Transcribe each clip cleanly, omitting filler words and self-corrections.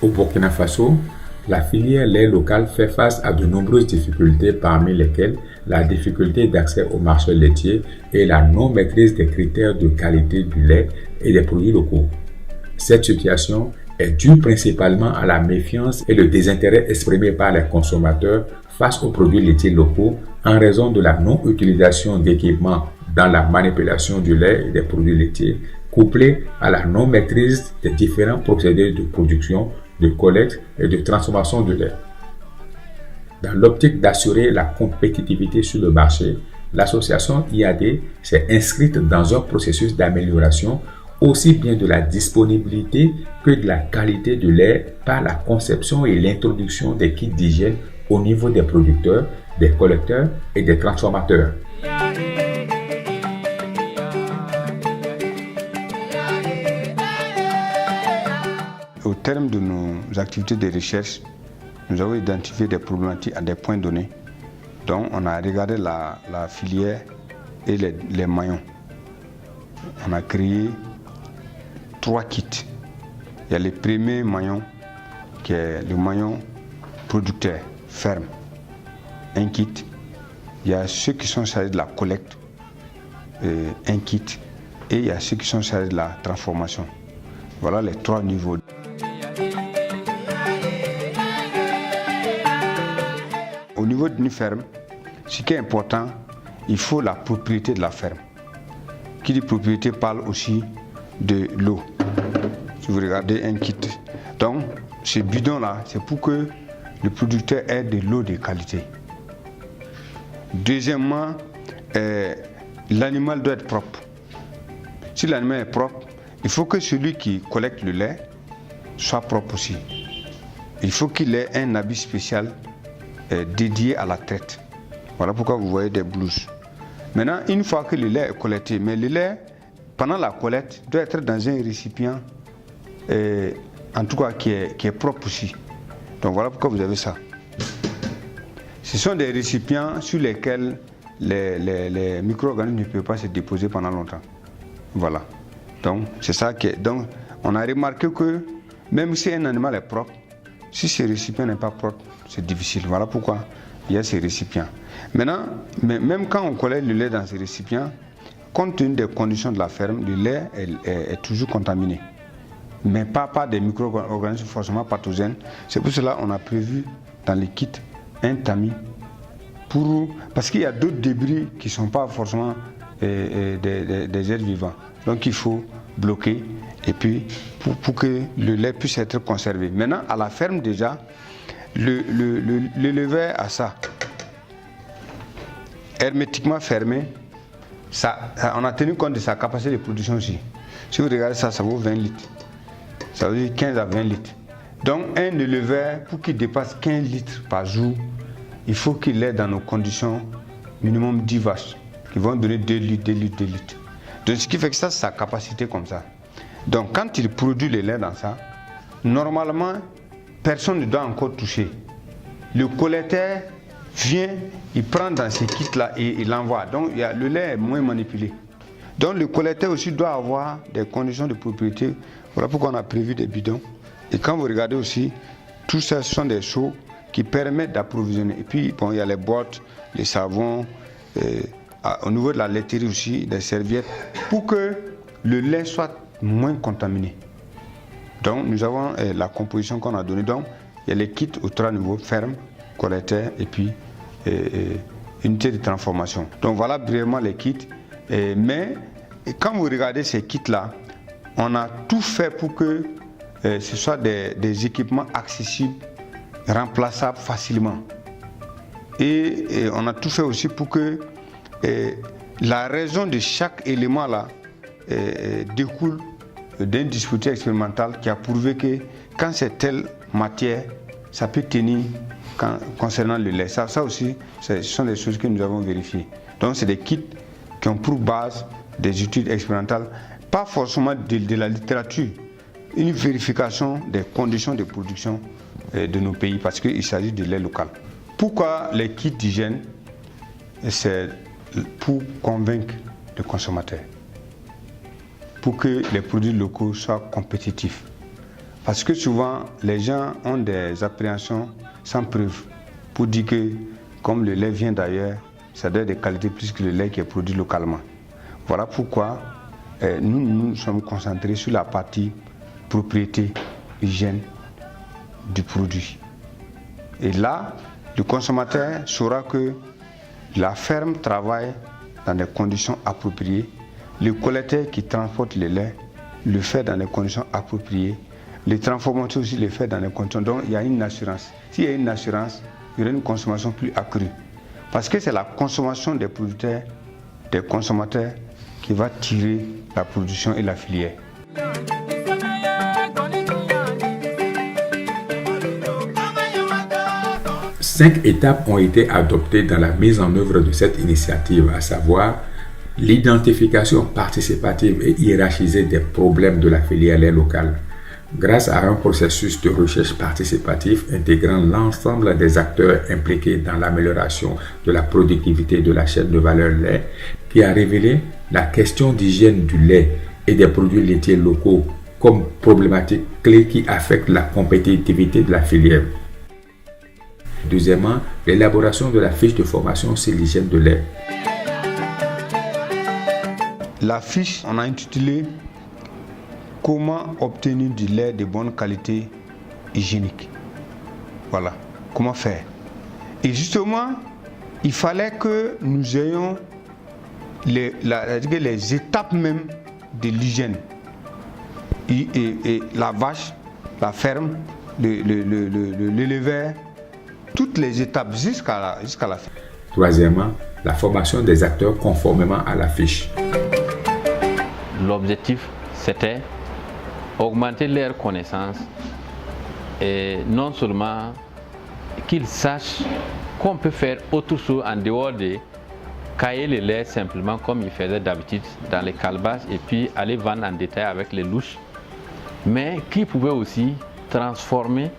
Au Burkina Faso, la filière lait local fait face à de nombreuses difficultés, parmi lesquelles la difficulté d'accès au marché laitier et la non-maîtrise des critères de qualité du lait et des produits locaux. Cette situation est due principalement à la méfiance et le désintérêt exprimé par les consommateurs face aux produits laitiers locaux en raison de la non-utilisation d'équipements dans la manipulation du lait et des produits laitiers, couplée à la non-maîtrise des différents procédés de production, de collecte et de transformation du lait. Dans l'optique d'assurer la compétitivité sur le marché, l'association IAD s'est inscrite dans un processus d'amélioration aussi bien de la disponibilité que de la qualité du lait par la conception et l'introduction des kits d'hygiène au niveau des producteurs, des collecteurs et des transformateurs. Au terme de nos activités de recherche, nous avons identifié des problématiques à des points donnés. Donc, on a regardé la filière et les maillons. On a créé 3 kits. Il y a le premier maillon qui est le maillon producteur, ferme, un kit. Il y a ceux qui sont chargés de la collecte, un kit. Et il y a ceux qui sont chargés de la transformation. Voilà les 3 niveaux. Au niveau d'une ferme, ce qui est important, il faut la propriété de la ferme. Qui dit propriété parle aussi de l'eau. Si vous regardez un kit, donc ce bidon-là, c'est pour que le producteur ait de l'eau de qualité. Deuxièmement, l'animal doit être propre. Si l'animal est propre, il faut que celui qui collecte le lait soit propre aussi. Il faut qu'il ait un habit spécial dédié à la traite. Voilà pourquoi vous voyez des blouses. Maintenant, une fois que le lait est collecté, mais le lait, pendant la collecte, doit être dans un récipient, en tout cas qui est propre aussi. Donc voilà pourquoi vous avez ça. Ce sont des récipients sur lesquels les micro-organismes ne peuvent pas se déposer pendant longtemps. Voilà. Donc c'est ça qui est. Donc on a remarqué que même si un animal est propre, si ce récipient n'est pas propre, c'est difficile. Voilà pourquoi il y a ces récipients. Maintenant, même quand on collecte le lait dans ces récipients, compte tenu des conditions de la ferme, le lait est toujours contaminé. Mais pas par des micro-organismes forcément pathogènes. C'est pour cela qu'on a prévu dans les kits un tamis. Parce qu'il y a d'autres débris qui ne sont pas forcément des êtres vivants. Donc il faut bloquer et puis pour que le lait puisse être conservé. Maintenant, à la ferme déjà, l'éleveur a ça. Hermétiquement fermé, on a tenu compte de sa capacité de production aussi. Si vous regardez ça, ça vaut 20 litres. Ça veut dire 15 à 20 litres. Donc un éleveur, pour qu'il dépasse 15 litres par jour, il faut qu'il ait dans nos conditions minimum 10 vaches qui vont donner 2 litres, 2 litres, 2 litres. Donc ce qui fait que ça, c'est sa capacité comme ça. Donc quand il produit le lait dans ça, normalement, personne ne doit encore toucher. Le collecteur vient, il prend dans ces kits-là et il l'envoie. Donc le lait est moins manipulé. Donc le collecteur aussi doit avoir des conditions de propriété. Voilà pourquoi on a prévu des bidons. Et quand vous regardez aussi, tout ça ce sont des seaux qui permettent d'approvisionner. Et puis bon, il y a les boîtes, les savons, au niveau de la laiterie aussi, des serviettes, pour que le lait soit moins contaminé. Donc nous avons la composition qu'on a donnée. Donc il y a les kits aux 3 niveaux, ferme, collecteur et puis unité de transformation. Donc voilà brièvement les kits. Mais quand vous regardez ces kits-là, on a tout fait pour que ce soit des équipements accessibles, remplaçables facilement. Et on a tout fait aussi pour que la raison de chaque élément là découle d'un dispositif expérimental qui a prouvé que quand c'est telle matière, ça peut tenir concernant le lait. Ça aussi, ce sont des choses que nous avons vérifiées. Donc c'est des kits qui ont pour base des études expérimentales, pas forcément de la littérature, une vérification des conditions de production de nos pays parce qu'il s'agit de lait local. Pourquoi les kits d'hygiène? C'est pour convaincre le consommateur, pour que les produits locaux soient compétitifs. Parce que souvent, les gens ont des appréhensions sans preuve pour dire que, comme le lait vient d'ailleurs, ça doit être de qualité plus que le lait qui est produit localement. Voilà pourquoi nous sommes concentrés sur la partie propriété, hygiène du produit. Et là, le consommateur saura que la ferme travaille dans des conditions appropriées. Le collecteur qui transporte le lait le fait dans des conditions appropriées. Les transformateurs aussi le fait dans des conditions. Donc il y a une assurance. S'il y a une assurance, il y aura une consommation plus accrue. Parce que c'est la consommation des producteurs, des consommateurs qui va tirer la production et la filière. 5 étapes ont été adoptées dans la mise en œuvre de cette initiative, à savoir l'identification participative et hiérarchisée des problèmes de la filière lait locale. Grâce à un processus de recherche participatif intégrant l'ensemble des acteurs impliqués dans l'amélioration de la productivité de la chaîne de valeur lait, qui a révélé la question d'hygiène du lait et des produits laitiers locaux comme problématique clé qui affecte la compétitivité de la filière. Deuxièmement, l'élaboration de la fiche de formation sur l'hygiène de lait. La fiche, on a intitulé « Comment obtenir du lait de bonne qualité hygiénique ». Voilà, comment faire. Et justement, il fallait que nous ayons les étapes même de l'hygiène. Et la vache, la ferme, l'éleveur, toutes les étapes jusqu'à la fin. Troisièmement, la formation des acteurs conformément à la fiche. L'objectif, c'était augmenter leurs connaissances et non seulement qu'ils sachent qu'on peut faire autre chose en dehors de cailler le lait simplement comme ils faisaient d'habitude dans les calebasses et puis aller vendre en détail avec les louches, mais qu'ils pouvaient aussi transformer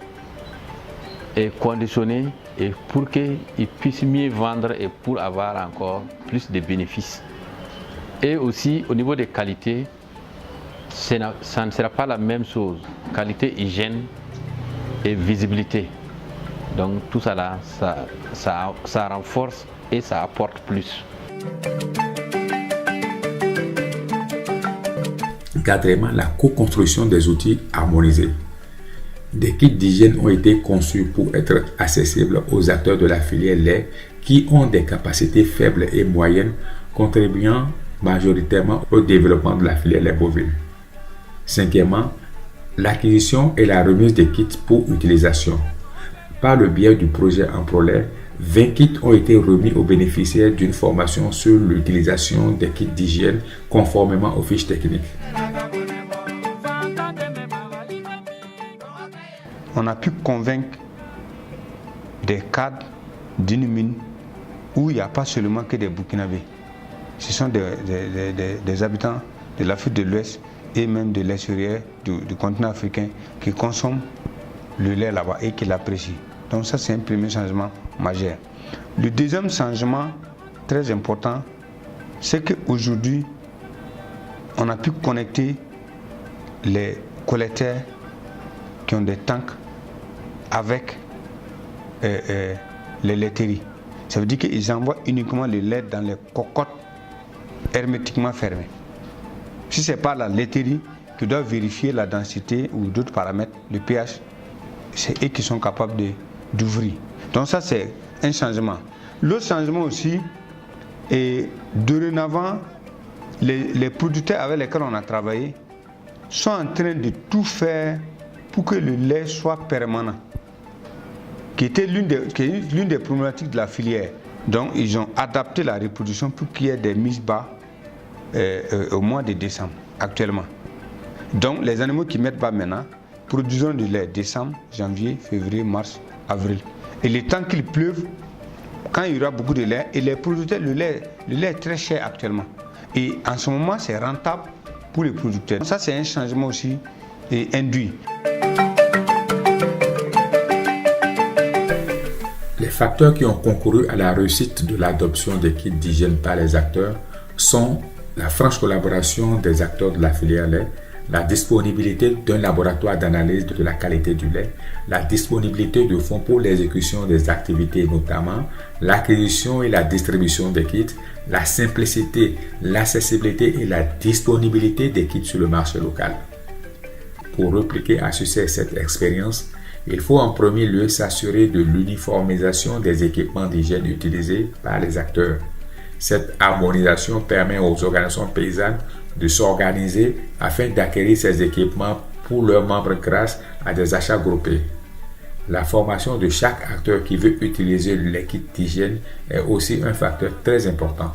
et conditionner et pour qu'ils puissent mieux vendre et pour avoir encore plus de bénéfices. Et aussi au niveau des qualités, ça ne sera pas la même chose. Qualité, hygiène et visibilité. Donc tout ça là, ça renforce et ça apporte plus. Quatrièmement, la co-construction des outils harmonisés. Des kits d'hygiène ont été conçus pour être accessibles aux acteurs de la filière lait qui ont des capacités faibles et moyennes, contribuant majoritairement au développement de la filière lait bovine. Cinquièmement, l'acquisition et la remise des kits pour utilisation. Par le biais du projet EmproLait, 20 kits ont été remis aux bénéficiaires d'une formation sur l'utilisation des kits d'hygiène conformément aux fiches techniques. On a pu convaincre des cadres d'une mine où il n'y a pas seulement que des Burkinabés. Ce sont des habitants de l'Afrique de l'Ouest et même de l'extérieur du continent africain qui consomment le lait là-bas et qui l'apprécient. Donc ça, c'est un premier changement majeur. Le deuxième changement très important, c'est qu'aujourd'hui, on a pu connecter les collecteurs qui ont des tanks avec les laiteries. Ça veut dire qu'ils envoient uniquement le lait dans les cocottes hermétiquement fermées. Si ce n'est pas la laiterie qui doit vérifier la densité ou d'autres paramètres, le pH, c'est eux qui sont capables d'ouvrir. Donc ça, c'est un changement. L'autre changement aussi, est dorénavant, les producteurs avec lesquels on a travaillé sont en train de tout faire pour que le lait soit permanent, qui était l'une des problématiques de la filière. Donc ils ont adapté la reproduction pour qu'il y ait des mises bas au mois de décembre actuellement. Donc les animaux qui mettent bas maintenant produisons du lait décembre, janvier, février, mars, avril. Et le temps qu'il pleuve, quand il y aura beaucoup de lait, et les producteurs, le lait est très cher actuellement. Et en ce moment, c'est rentable pour les producteurs. Ça, c'est un changement aussi induit. Les facteurs qui ont concouru à la réussite de l'adoption des kits d'hygiène par les acteurs sont la franche collaboration des acteurs de la filière lait, la disponibilité d'un laboratoire d'analyse de la qualité du lait, la disponibilité de fonds pour l'exécution des activités, notamment l'acquisition et la distribution des kits, la simplicité, l'accessibilité et la disponibilité des kits sur le marché local. Pour répliquer à succès cette expérience, il faut en premier lieu s'assurer de l'uniformisation des équipements d'hygiène utilisés par les acteurs. Cette harmonisation permet aux organisations paysannes de s'organiser afin d'acquérir ces équipements pour leurs membres grâce à des achats groupés. La formation de chaque acteur qui veut utiliser les kits d'hygiène est aussi un facteur très important.